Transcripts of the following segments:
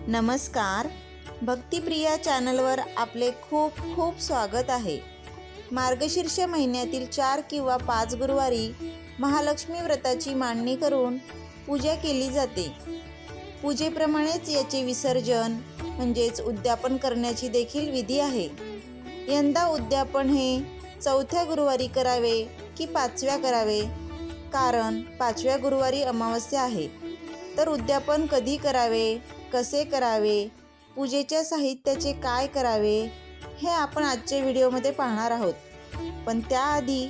नमस्कार, भक्तिप्रिया चॅनलवर आपले खूप खूप स्वागत आहे। मार्गशीर्ष महिन्यातील 4 किंवा 5 गुरुवारी महालक्ष्मी व्रताची मांडणी करून पूजा केली जाते। पूजेप्रमाणेच याचे विसर्जन म्हणजेच उद्यापन करण्याची देखील विधी आहे। यंदा उद्यापन हे 4थ्या गुरुवारी करावे की 5व्या करावे, कारण 5व्या गुरुवारी अमावस्या आहे। तर उद्यापन कधी करावे, कसे करावे, पूजेच्या साहित्याचे काय करावे, हे आपण आजच्या व्हिडिओमध्ये पाहणार आहोत। पण त्याआधी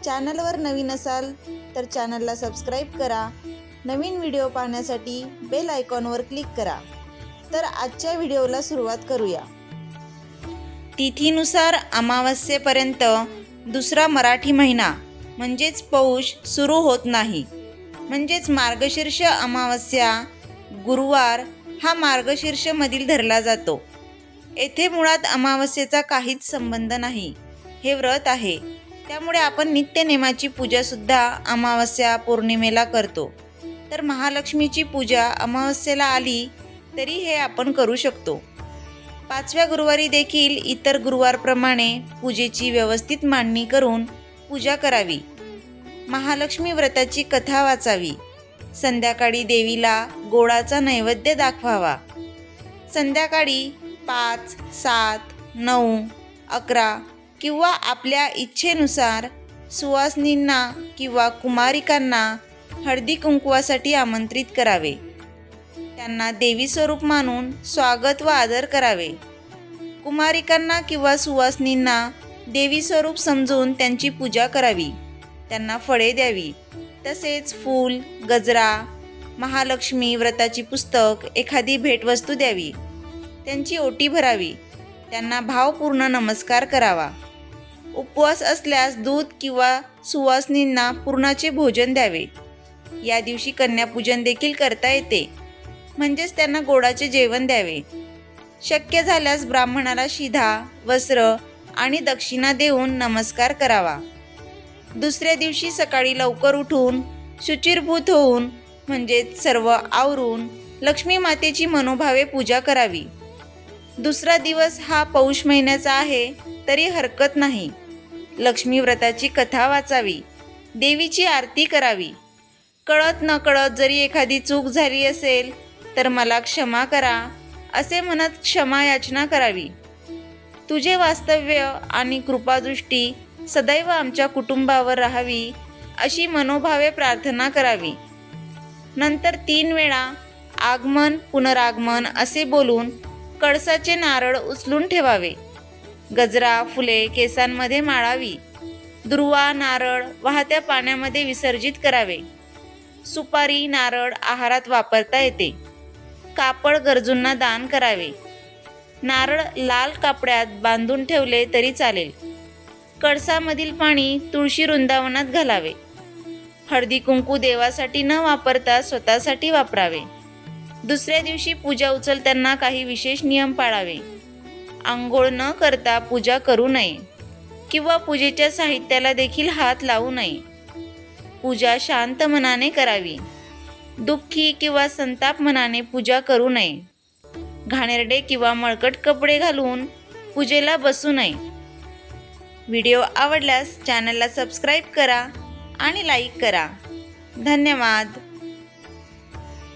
चॅनलवर नवीन असाल तर चॅनलला सबस्क्राईब करा, नवीन व्हिडिओ पाहण्यासाठी बेल आयकॉनवर क्लिक करा। तर आजच्या व्हिडिओला सुरुवात करूया। तिथीनुसार अमावस्येपर्यंत दुसरा मराठी महिना म्हणजेच पौष सुरू होत नाही, म्हणजेच मार्गशीर्ष अमावस्या गुरुवार हा मार्गशीर्षमधील धरला जातो। येथे मुळात अमावस्येचा काहीच संबंध नाही, हे व्रत आहे। त्यामुळे आपण नित्यनेमाची पूजासुद्धा अमावस्या पौर्णिमेला करतो। तर महालक्ष्मीची पूजा अमावस्येला आली तरी हे आपण करू शकतो। 5व्या गुरुवारी देखील इतर गुरुवारप्रमाणे पूजेची व्यवस्थित मांडणी करून पूजा करावी। महालक्ष्मी व्रताची कथा वाचावी। संध्याकाळी देवीला गोडाचा नैवेद्य दाखवावा। संध्याकाळी 5, 7, 9, 11 किंवा आपल्या इच्छेनुसार सुवासिनींना किंवा कुमारिकांना हळदी कुंकवासाठी आमंत्रित करावे। त्यांना देवी स्वरूप मानून स्वागत व आदर करावे। कुमारिकांना किंवा सुवासिनींना देवी स्वरूप समजून त्यांची पूजा करावी, त्यांना फळे द्यावी। तसेच फूल, गजरा, महालक्ष्मी व्रताची पुस्तक, एखादी भेटवस्तू द्यावी, त्यांची ओटी भरावी, त्यांना भावपूर्ण नमस्कार करावा। उपवास असल्यास दूध किंवा सुवासिनींना पूर्णाचे भोजन द्यावे। या दिवशी कन्यापूजन देखील करता येते, म्हणजेच त्यांना गोडाचे जेवण द्यावे। शक्य झाल्यास ब्राह्मणाला शिधा, वस्त्र आणि दक्षिणा देऊन नमस्कार करावा। दुसऱ्या दिवशी सकाळी लवकर उठून शुचिर्भूत होऊन म्हणजेच सर्व आवरून लक्ष्मी मातेची मनोभावे पूजा करावी। दुसरा दिवस हा पौष महिन्याचा आहे तरी हरकत नाही। लक्ष्मी व्रताची कथा वाचावी, देवीची आरती करावी। कळत नकळत जरी एखादी चूक झाली असेल तर मला क्षमा करा असे म्हणत क्षमा याचना करावी। तुझे वास्तव्य आणि कृपादृष्टी सदैव आमच्या कुटुंबावर राहावी अशी मनोभावे प्रार्थना करावी। नंतर 3 वेळा आगमन पुनरागमन असे बोलून कळसाचे नारळ उचलून ठेवावे। गजरा, फुले केसांमध्ये माळावी। दुर्वा, नारळ वाहत्या पाण्यामध्ये विसर्जित करावे। सुपारी, नारळ आहारात वापरता येते। कापड गरजूंना दान करावे। नारळ लाल कापड्यात बांधून ठेवले तरी चालेल। कळसामधील पाणी तुळशी वृंदावनात घालावे। हळदी कुंकू देवासाठी न वापरता स्वतःसाठी वापरावे। दुसऱ्या दिवशी पूजा उचलताना काही विशेष नियम पाळावे। आंघोळ न करता पूजा करू नये किंवा पूजेच्या साहित्याला देखील हात लावू नये। पूजा शांत मनाने करावी। दुःखी किंवा संताप मनाने पूजा करू नये। घाणेरडे किंवा मळकट कपडे घालून पूजेला बसू नये। व्हिडिओ आवडल्यास चॅनलला सबस्क्राईब करा आणि लाईक करा। धन्यवाद।